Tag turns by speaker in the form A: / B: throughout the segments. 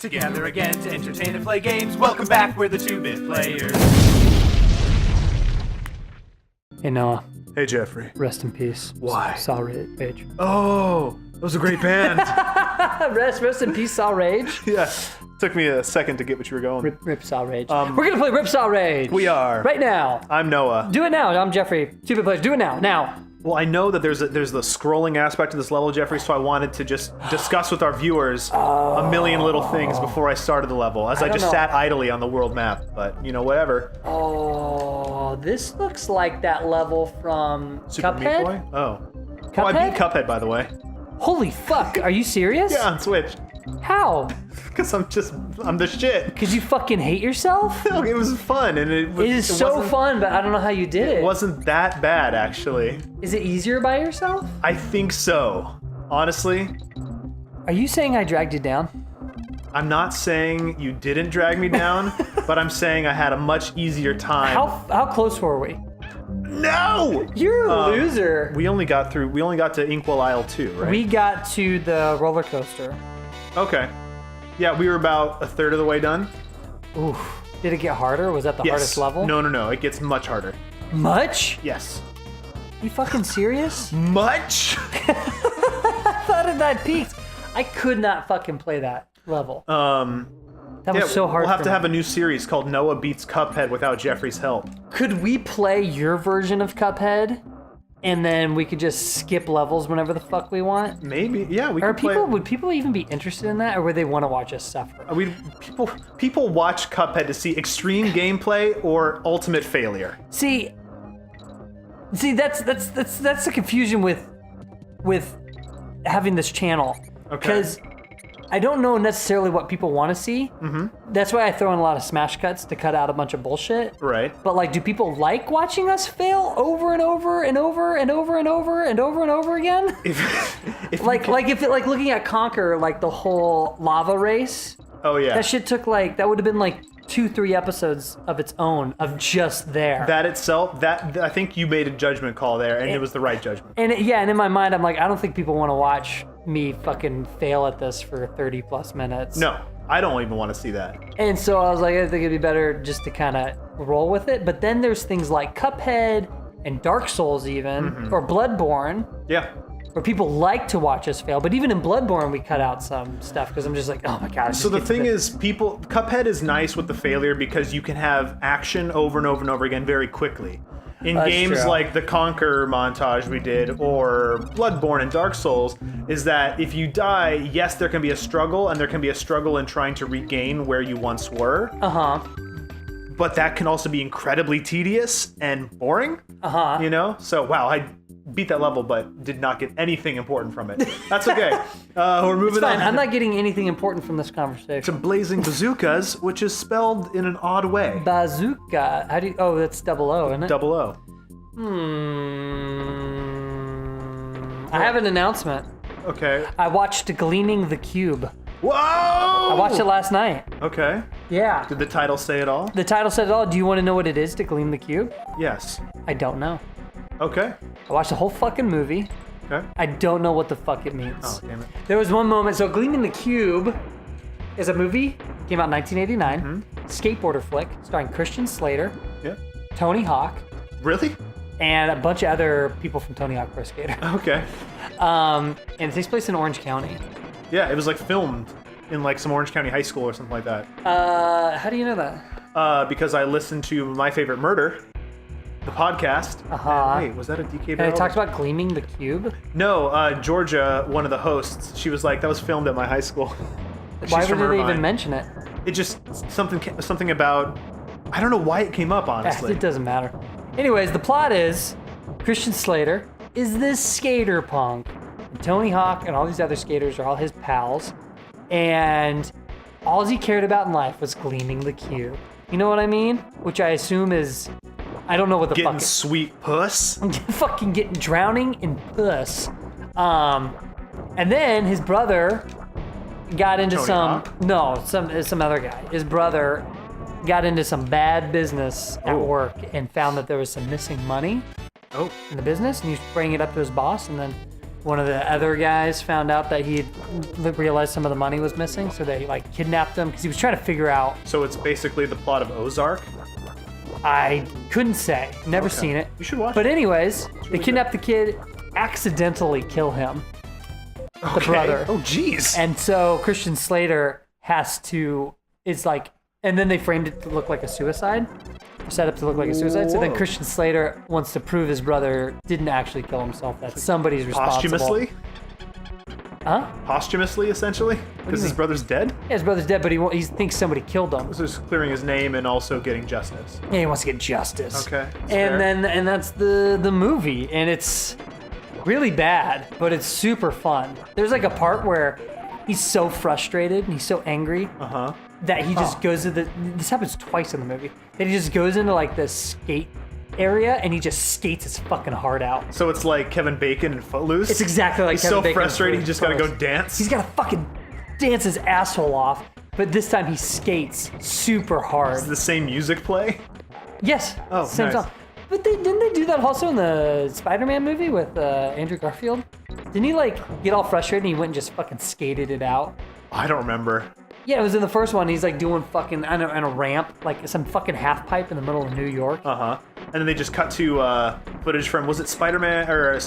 A: Together again to entertain and play games. Welcome back, we're the 2-bit players.
B: Hey Noah,
C: Hey Jeffrey.
B: rest in peace.
C: Why?
B: Ripsaw Rage.
C: Oh, that was a great band.
B: rest in peace, Ripsaw Rage.
C: Yeah, took me a second to get what you were going.
B: Ripsaw Rage. We're gonna play Ripsaw Rage.
C: We are.
B: Right now.
C: I'm Noah.
B: Do it now. I'm Jeffrey. 2-bit players. Do it now. Now.
C: Well, I know that there's the scrolling aspect of this level, Jeffrey, so I wanted to just discuss with our viewers a million little things before I started the level, as I just sat idly on the world map, but, you know, whatever.
B: Oh, this looks like that level from
C: Super Meat
B: Cuphead?
C: Boy? Oh.
B: Cuphead?
C: Oh, I beat Cuphead, by the way.
B: Holy fuck, are you serious?
C: Yeah, on Switch.
B: How?
C: Because I'm the shit.
B: Because you fucking hate yourself?
C: It was fun, and it
B: It is so
C: wasn't-
B: fun, but I don't know how you did it.
C: It wasn't that bad, actually.
B: Is it easier by yourself?
C: I think so. Honestly,
B: Are you saying I dragged you down?
C: I'm not saying you didn't drag me down, but I'm saying I had a much easier time.
B: How close were we?
C: No!
B: You're a loser.
C: We only got to Inkwell Isle 2, right?
B: We got to the roller coaster.
C: Okay. Yeah, we were about a third of the way done.
B: Oof. Did it get harder? Was that the
C: Yes.
B: hardest level?
C: No. It gets much harder.
B: Much?
C: Yes.
B: You fucking serious?
C: Much?
B: I thought it that peaked. I could not fucking play that level. That was so hard.
C: We'll have
B: for
C: to
B: me.
C: have a new series called Noah Beats Cuphead without Jeffrey's help.
B: Could we play your version of Cuphead, and then we could just skip levels whenever the fuck we want?
C: Maybe. Yeah, we
B: Or
C: could play.
B: would people even be interested in that, or would they want to watch us suffer?
C: People watch Cuphead to see extreme gameplay or ultimate failure.
B: See, that's the confusion with having this channel.
C: Okay.
B: Because I don't know necessarily what people want to see. Mm-hmm. That's why I throw in a lot of smash cuts to cut out a bunch of bullshit.
C: Right.
B: But like, do people like watching us fail over and over and over and over and over and over and over again?
C: If
B: like looking at Conquer, like the whole lava race.
C: Oh yeah.
B: That shit took that would have been like 2-3 episodes of its own of just there.
C: That itself, I think you made a judgment call there, and it was the right judgment.
B: And and in my mind, I'm like, I don't think people want to watch me fucking fail at this for 30 plus minutes.
C: No, I don't even want to see that.
B: And so I was like, I think it'd be better just to kind of roll with it. But then there's things like Cuphead and Dark Souls even, or Bloodborne,
C: Yeah.
B: where people like to watch us fail. But even in Bloodborne, we cut out some stuff because I'm just like, oh my god.
C: So the thing is, Cuphead is nice with the failure because you can have action over and over and over again very quickly. In
B: That's
C: games
B: true.
C: like the Conquer montage we did, or Bloodborne and Dark Souls, is that if you die, yes, there can be a struggle, and there can be a struggle in trying to regain where you once were. But that can also be incredibly tedious and boring. You know? So, wow, I beat that level, but did not get anything important from it. That's okay. We're moving
B: It's fine.
C: on.
B: I'm not getting anything important from this conversation.
C: to Blazing Bazukas, which is spelled in an odd way.
B: Bazooka. How do you? Oh, that's double O, isn't it?
C: Double O.
B: I have an announcement.
C: Okay.
B: I watched Gleaming the Cube.
C: Whoa!
B: I watched it last night.
C: Okay.
B: Yeah.
C: Did the title say it all?
B: The title said it all. Do you want to know what it is to gleam the cube?
C: Yes.
B: I don't know.
C: Okay.
B: I watched the whole fucking movie.
C: Okay.
B: I don't know what the fuck it means.
C: Oh, damn it.
B: There was one moment. So Gleaming the Cube is a movie. Came out in 1989. Skateboarder flick starring Christian Slater,
C: Yeah.
B: Tony Hawk,
C: Really?
B: and a bunch of other people from Tony Hawk Pro Skater.
C: Okay.
B: And it takes place in Orange County.
C: Yeah, it was like filmed in like some Orange County high school or something like that.
B: How do you know that?
C: Because I listened to My Favorite Murder, the podcast. And wait, was that a DK
B: And
C: barrel?
B: it talks about gleaming the cube.
C: No, Georgia, one of the hosts, she was like, that was filmed at my high school.
B: Why
C: She's
B: would
C: from
B: they
C: Irvine.
B: even mention it?
C: It just, something about, I don't know why it came up, honestly.
B: It doesn't matter. Anyways, the plot is Christian Slater is this skater punk. And Tony Hawk and all these other skaters are all his pals. And all he cared about in life was gleaming the cube. You know what I mean? Which I assume is, I don't know what the
C: Getting
B: fuck.
C: sweet puss.
B: Fucking getting drowning in puss. And then his brother got into some other guy. His brother got into some bad business at work and found that there was some missing money
C: Oh.
B: in the business, and he was bringing it up to his boss, and then one of the other guys found out that he realized some of the money was missing, so they like kidnapped him because he was trying to figure out.
C: So it's basically the plot of Ozark?
B: I couldn't say. Never seen it.
C: You should watch
B: But
C: it.
B: anyways, they kidnap the kid, accidentally kill him, the brother.
C: Oh, jeez.
B: And so Christian Slater is like, and then they framed it to look like a suicide. Set up to look like a suicide. So then
C: Whoa.
B: Christian Slater wants to prove his brother didn't actually kill himself, that somebody's responsible.
C: Posthumously?
B: Huh?
C: Posthumously, essentially? Because his
B: mean?
C: brother's dead?
B: Yeah, his brother's dead, but he thinks somebody killed him.
C: So he's clearing his name and also getting justice.
B: Yeah, he wants to get justice.
C: Okay, that's
B: And
C: fair.
B: that's the movie, and it's really bad, but it's super fun. There's like a part where he's so frustrated and he's so angry that he just goes to this happens twice in the movie, that he just goes into like this skate area and he just skates his fucking heart out.
C: So it's like Kevin Bacon in Footloose?
B: It's exactly like
C: He's
B: Kevin
C: so
B: Bacon in
C: frustrated, he just gotta go
B: Footloose.
C: dance?
B: He's gotta fucking dance his asshole off, but this time he skates super hard.
C: Does the same music play?
B: Yes.
C: Oh,
B: same
C: nice.
B: song. But didn't they do that also in the Spider-Man movie with Andrew Garfield? Didn't he like get all frustrated and he went and just fucking skated it out?
C: I don't remember.
B: Yeah, it was in the first one. He's like doing fucking on a ramp, like some fucking half pipe in the middle of New York.
C: And then they just cut to footage from, was it Spider-Man or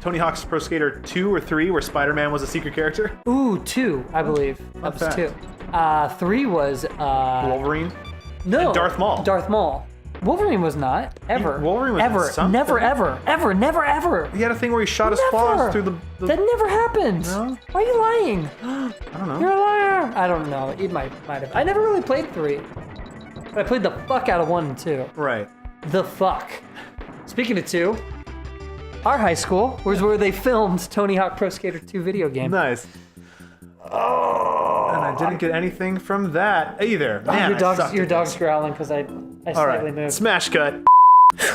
C: Tony Hawk's Pro Skater 2 or 3 where Spider-Man was a secret character?
B: Ooh, 2, I believe. That was
C: fact.
B: 2. 3 was
C: Wolverine?
B: no
C: and Darth Maul.
B: Darth Maul. Wolverine was not ever.
C: Wolverine was in
B: ever,
C: some,
B: never,
C: didn't
B: ever, ever, never, ever.
C: He had a thing where he shot his
B: Never.
C: claws through the...
B: That never happened.
C: No?
B: Why are you lying?
C: I don't know.
B: You're a liar. I don't know. It might have. I never really played 3. But I played the fuck out of 1 and 2.
C: Right.
B: The fuck. Speaking of 2, our high school was where they filmed Tony Hawk Pro Skater 2 video game.
C: Nice. Oh, and I didn't get anything from that either. Man,
B: Your dog's growling because I
C: All
B: slightly
C: right,
B: moved.
C: smash cut.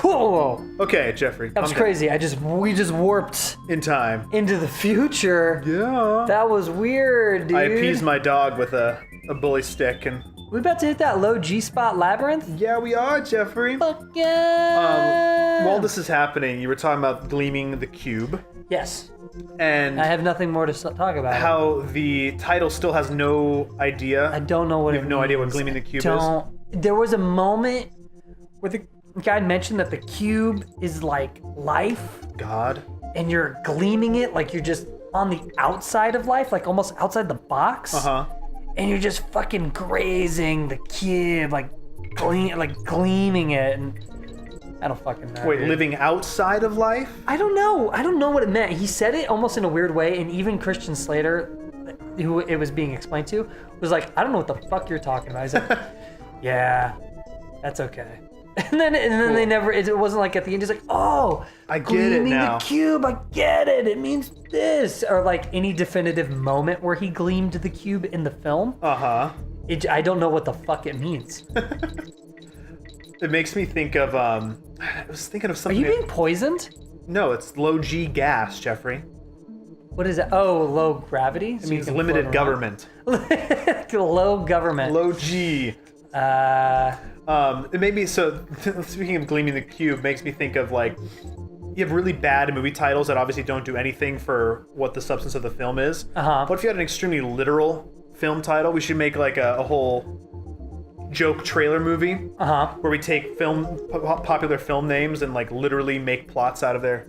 B: Whoa.
C: Okay, Jeffrey.
B: That was
C: calm down.
B: crazy. We just warped
C: In time.
B: into the future.
C: Yeah.
B: That was weird, dude.
C: I appeased my dog with a bully stick, and
B: We about to hit that Low-G spot Labyrinth?
C: yeah, we are, Jeffrey.
B: Fuck yeah.
C: While this is happening, you were talking about gleaming the cube,
B: Yes.
C: and
B: I have nothing more to talk about.
C: how the title still has no idea.
B: I don't know what
C: You
B: it
C: have no idea what
B: means.
C: gleaming the cube
B: Don't. There was a moment where the guy mentioned that the cube is like life,
C: God.
B: and you're gleaming it like you're just on the outside of life, like almost outside the box. And you're just fucking grazing the cube, like gleaming it, and I don't fucking know.
C: Wait,
B: dude.
C: living outside of life?
B: I don't know what it meant. He said it almost in a weird way, and even Christian Slater, who it was being explained to, was like, I don't know what the fuck you're talking about. He's like, yeah, that's okay. And then they never, it wasn't like at the end, he's like, oh,
C: I get it now.
B: the cube, I get it, it means this. Or like any definitive moment where he gleamed the cube in the film. I don't know what the fuck it means.
C: It makes me think of, I was thinking of
B: Are
C: something.
B: you being poisoned?
C: No, it's low-G gas, Jeffrey.
B: What is that? Oh, low gravity?
C: It means limited government.
B: Low government.
C: Low-G. It made me, so, speaking of gleaming the cube, makes me think of, like, you have really bad movie titles that obviously don't do anything for what the substance of the film is. What if you had an extremely literal film title? We should make, like, a whole joke trailer movie where we take popular film names and, like, literally make plots out of their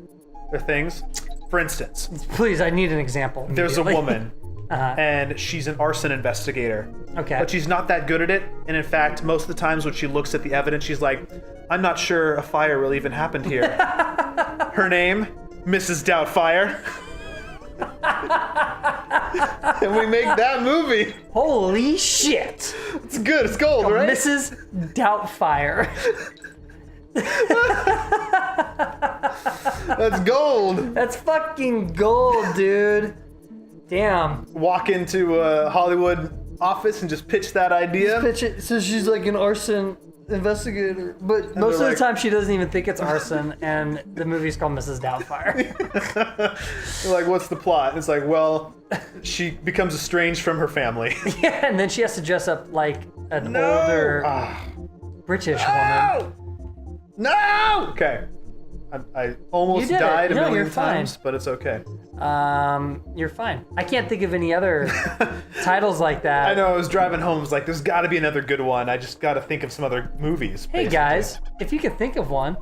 C: things. For instance,
B: Please, I need an example.
C: there's a
B: immediately.
C: woman and she's an arson investigator.
B: Okay.
C: But she's not that good at it. And in fact, most of the times when she looks at the evidence, she's like, I'm not sure a fire really even happened here. Her name, Mrs. Doubtfire. And we make that movie.
B: Holy shit.
C: It's good. It's gold, right?
B: Mrs. Doubtfire.
C: That's gold.
B: That's fucking gold, dude. Damn.
C: Walk into a Hollywood office and just pitch that idea.
B: Pitch it. So she's like an arson investigator, but most of
C: they're
B: the
C: like-
B: time she doesn't even think it's arson, and the movie's called Mrs. Doubtfire.
C: They're like, what's the plot? It's like, well, she becomes estranged from her family.
B: Yeah, and then she has to dress up like an older British woman.
C: No! Okay. I almost
B: You did
C: died
B: it.
C: a
B: No,
C: million
B: you're fine.
C: times, but it's okay.
B: You're fine. I can't think of any other titles like that.
C: I know, I was driving home, I was like, there's got to be another good one. I just got to think of some other movies.
B: Hey
C: basically.
B: guys, if you can think of one,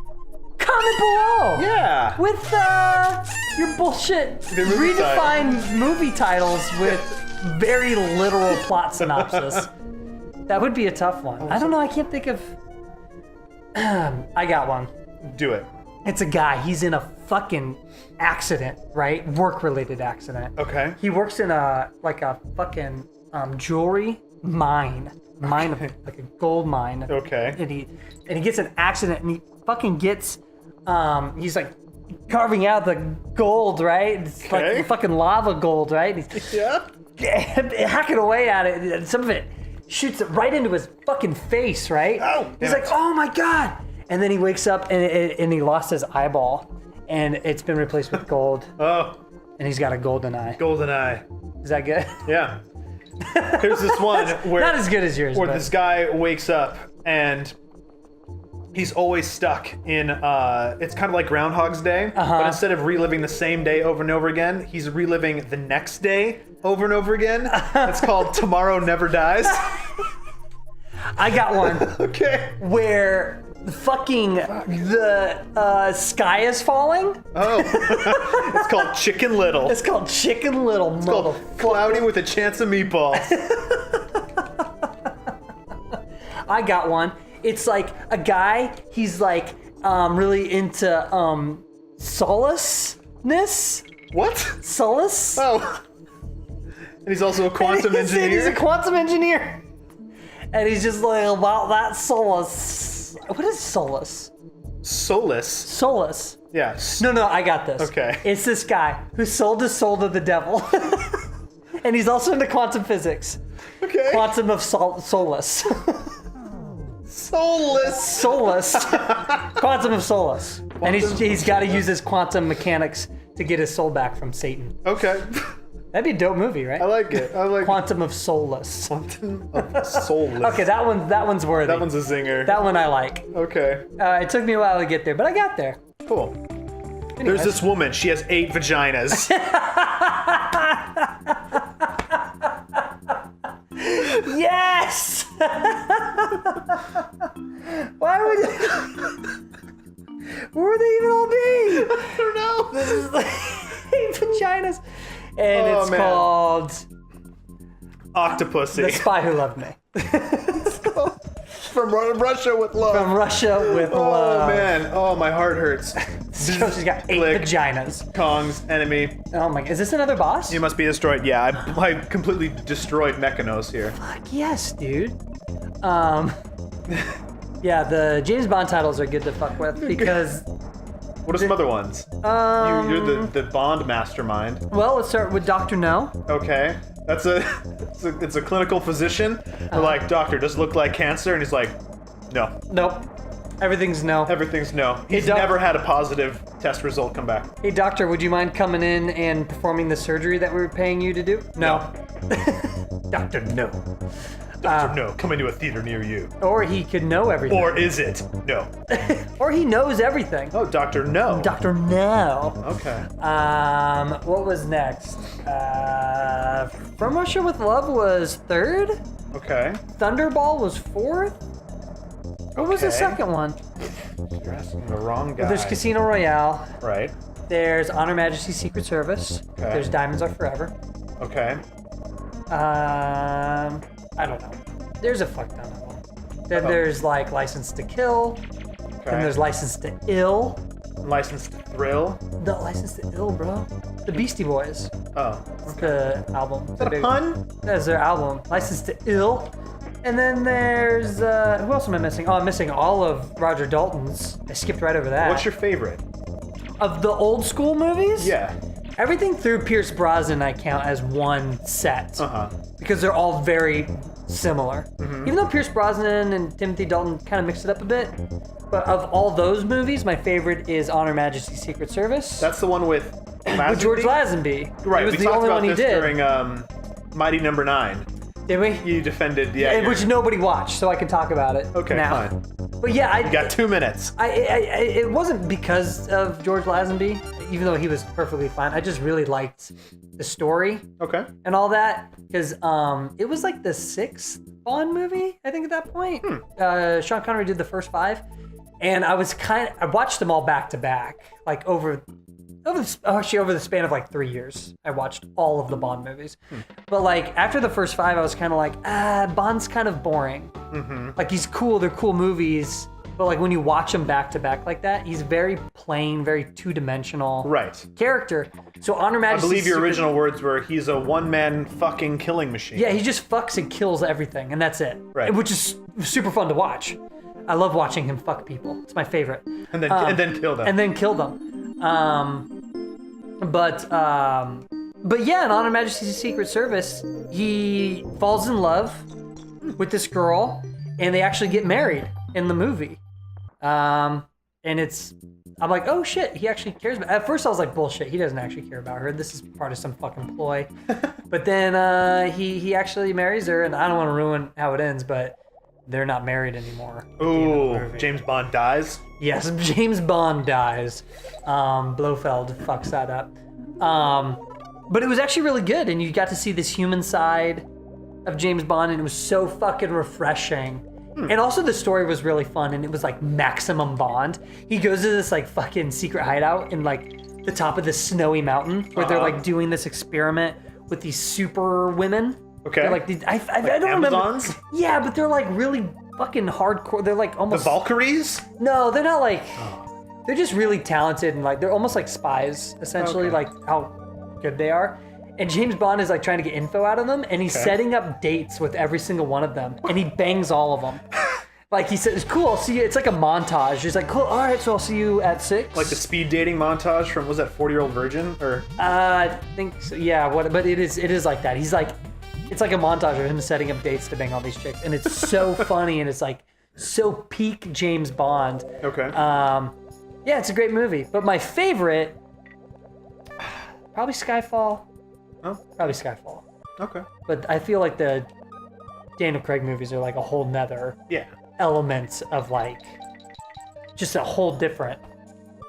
B: comment below.
C: Yeah.
B: With your bullshit
C: The movie
B: redefined movie titles with very literal plot synopsis. That would be a tough one. I don't know. I can't think of. I got one.
C: Do it.
B: It's a guy. He's in a fucking accident, right? Work-related accident.
C: Okay.
B: He works in a fucking jewelry mine of like a gold mine.
C: Okay.
B: And he gets an accident and he fucking gets he's like carving out the gold, right? It's like the fucking lava gold, right? And he's hacking away at it, and some of it shoots it right into his fucking face, right?
C: Oh,
B: he's like, oh my god! And then he wakes up and he lost his eyeball, and it's been replaced with gold.
C: Oh.
B: And he's got a golden eye.
C: Golden eye.
B: Is that good?
C: Yeah. Here's this one where
B: Not as good as yours.
C: where
B: but.
C: this guy wakes up and he's always stuck in it's kind of like Groundhog's Day, but instead of reliving the same day over and over again, he's reliving the next day over and over again. It's called Tomorrow Never Dies.
B: I got one.
C: Okay.
B: Where the sky is falling.
C: Oh. It's called Chicken Little.
B: It's called Chicken Little.
C: It's called Cloudy with a Chance of Meatballs.
B: I got one. It's like a guy, he's like really into solaceness.
C: What?
B: Solace?
C: Oh. And he's also a quantum engineer.
B: He's a quantum engineer. And he's just like about that solace. What is solace?
C: Solace.
B: Solace.
C: Yeah.
B: No, I got this.
C: Okay.
B: It's this guy who sold his soul to the devil. And he's also into quantum physics.
C: Okay.
B: Quantum of solace.
C: Soulless.
B: Solace. Quantum of solace. And he's got to use his quantum mechanics to get his soul back from Satan.
C: Okay.
B: That'd be a dope movie, right?
C: I like it. I like
B: Quantum of Solace.
C: Quantum of Soulless.
B: Okay, that one's worthy.
C: That one's a zinger.
B: That one I like.
C: Okay.
B: It took me a while to get there, but I got there.
C: Cool.
B: Anyways.
C: There's this woman. She has 8 vaginas.
B: Yes! Why would where would they even all be?
C: I don't know.
B: This is like 8 vaginas. And
C: Oh,
B: it's
C: man.
B: called
C: Octopussy.
B: The Spy Who Loved Me.
C: From Russia with love.
B: From Russia with
C: Oh
B: love.
C: man. Oh, my heart hurts.
B: So she's got 8
C: Click.
B: vaginas.
C: Kong's enemy.
B: Oh my, is this another boss?
C: You must be destroyed. Yeah, I completely destroyed Mekanos here.
B: Fuck yes, dude. Yeah, the James Bond titles are good to fuck with because,
C: What are some other ones? You're the Bond mastermind.
B: well, let's start with Dr. No.
C: Okay. It's a clinical physician. They're like, doctor, does it look like cancer? And he's like, no.
B: Nope. Everything's no.
C: Everything's no. He's
B: doc-
C: never had a positive test result come back.
B: Hey, doctor, would you mind coming in and performing the surgery that we were paying you to do? No. Doctor, no.
C: Doctor, no. Come into a theater near you.
B: Or he could know everything.
C: Or is it? No.
B: Or he knows everything.
C: Oh, doctor, no.
B: Doctor, no.
C: Okay.
B: What was next? From Russia with Love was 3rd.
C: Okay.
B: Thunderball was 4th. What was the
C: Okay.
B: second one?
C: You're asking the wrong guy.
B: There's Casino Royale.
C: Right.
B: There's Honor Majesty's Secret Service.
C: Okay.
B: There's Diamonds Are Forever.
C: Okay.
B: I don't know. There's a fuck ton of them. Then there's like License to Kill.
C: Okay.
B: Then there's License to Ill.
C: License to Thrill.
B: The License to Ill, bro. The Beastie Boys.
C: Oh.
B: It's the album.
C: Is that a pun?
B: That's their album. License to Ill. And then there's who else am I missing? Oh, I'm missing all of Roger Dalton's. I skipped right over that.
C: What's your favorite?
B: Of the old school movies?
C: Yeah.
B: Everything through Pierce Brosnan I count as one set.
C: Uh-huh.
B: Because they're all very similar. Even though Pierce Brosnan and Timothy Dalton kind of mixed it up a bit. But of all those movies, my favorite is Honor Majesty's Secret Service.
C: That's the one with
B: With George Lazenby.
C: Right.
B: It was
C: We
B: the
C: talked
B: only
C: about
B: one he
C: this
B: did.
C: during Mighty Number 9.
B: Did we?
C: You defended,
B: Which nobody watched, so I can talk about it.
C: Okay,
B: now.
C: fine.
B: But yeah,
C: You got 2 minutes.
B: it wasn't because of George Lazenby, even though he was perfectly fine. I just really liked the story.
C: Okay.
B: And all that, because it was like the 6th Bond movie, I think, at that point. Sean Connery did the first 5, and I watched them all back to back, like over the span of like 3 years. I watched all of the Bond movies. But like after the first 5, I was kind of like, Bond's kind of boring. Like he's cool, they're cool movies, but like when you watch him back to back like that, he's very plain, very two-dimensional character. So On Her Majesty's
C: I believe your original words were, he's a one-man fucking killing machine.
B: Yeah, he just fucks and kills everything, and that's it.
C: Right.
B: Which is super fun to watch. I love watching him fuck people. It's my favorite.
C: And then kill them.
B: And then kill them. But yeah, in On Her Majesty's Secret Service, he falls in love with this girl, and they actually get married in the movie. And I'm like, oh shit, he actually cares about. At first, I was like, bullshit, he doesn't actually care about her. This is part of some fucking ploy. But then he actually marries her, and I don't want to ruin how it ends, but they're not married anymore.
C: Ooh, James Bond dies.
B: Yes, James Bond dies. Blofeld fucks that up. But it was actually really good, and you got to see this human side of James Bond, and it was so fucking refreshing. And also the story was really fun, and it was like maximum Bond. He goes to this like fucking secret hideout in like the top of this snowy mountain where they're like doing this experiment with these super women.
C: Okay.
B: They're like these, I don't
C: Amazons?
B: remember. Yeah, but they're like really fucking hardcore. They're like almost
C: The Valkyries?
B: No, they're not like. They're just really talented, and like they're almost like spies essentially, like how good they are. And James Bond is like trying to get info out of them, and he's setting up dates with every single one of them, and he bangs all of them. Like he says, "Cool, I'll see you." It's like a montage. He's like, "Cool, all right, so I'll see you at 6."
C: Like the speed dating montage from, was that 40-Year-Old Virgin? Or
B: I think so, yeah. But it is like that. He's like, it's like a montage of him setting up dates to bang all these chicks, and it's so funny, and it's like so peak James Bond.
C: Okay.
B: Yeah, it's a great movie. But my favorite, probably Skyfall.
C: Oh.
B: Probably Skyfall.
C: Okay.
B: But I feel like the Daniel Craig movies are like a whole nother element of like just a whole different.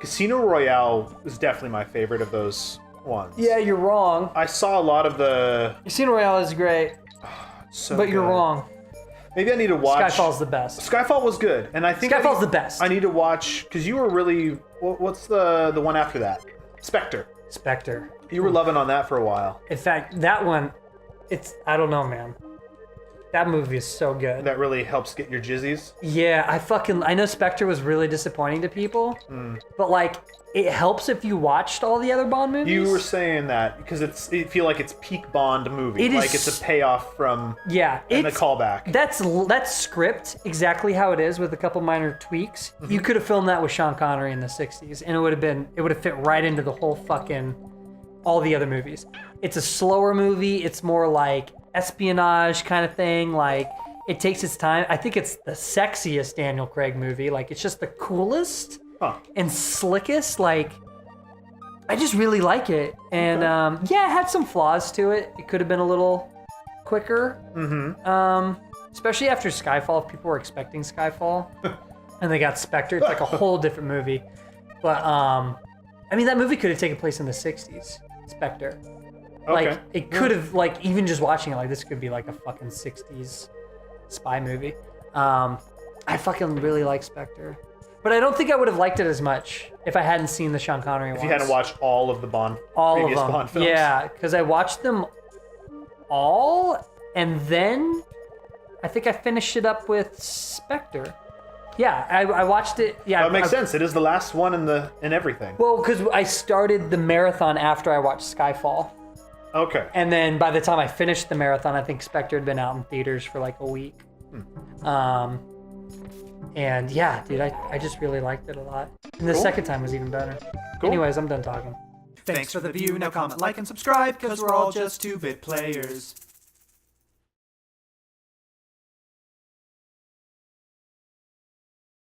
C: Casino Royale is definitely my favorite of those ones.
B: Yeah, you're wrong.
C: I saw a lot of the...
B: Casino Royale is great, but you're wrong.
C: Maybe I need to watch...
B: Skyfall's the best.
C: Skyfall was good, and I think...
B: Skyfall's the best.
C: I need to watch, because you were really... What's the one after that? Spectre. You were loving on that for a while.
B: In fact, that one, I don't know, man. That movie is so good.
C: That really helps get your jizzies?
B: Yeah, I know Spectre was really disappointing to people, but like, it helps if you watched all the other Bond movies.
C: You were saying that because you feel like it's peak Bond movie. It's a payoff from and a callback. That's script exactly how it is with a couple minor tweaks.
B: Mm-hmm. You could have filmed that with Sean Connery in the 60s, and it would have fit right into the whole fucking all the other movies. It's a slower movie. It's more like espionage kind of thing. Like, it takes its time. I think it's the sexiest Daniel Craig movie. Like, it's just the coolest and slickest. Like, I just really like it. And it had some flaws to it. It could have been a little quicker. Especially after Skyfall. If people were expecting Skyfall and they got Spectre, it's like a whole different movie. But I mean, that movie could have taken place in the 60s. Spectre. Like, it could have, like, even just watching it, like, this could be like a fucking 60s spy movie. I fucking really like Spectre. But I don't think I would have liked it as much if I hadn't seen the Sean Connery ones.
C: If you hadn't watched all of the previous Bond films.
B: Yeah, because I watched them all, and then I think I finished it up with Spectre. Yeah, I watched it. Yeah,
C: that makes sense. It is the last one in everything.
B: Well, because I started the marathon after I watched Skyfall.
C: Okay.
B: And then by the time I finished the marathon, I think Spectre had been out in theaters for like a week. And yeah, dude, I just really liked it a lot. And the second time was even better. Cool. Anyways, I'm done talking.
A: Thanks for the view. Now comment, like, and subscribe, because we're all just 2-bit players.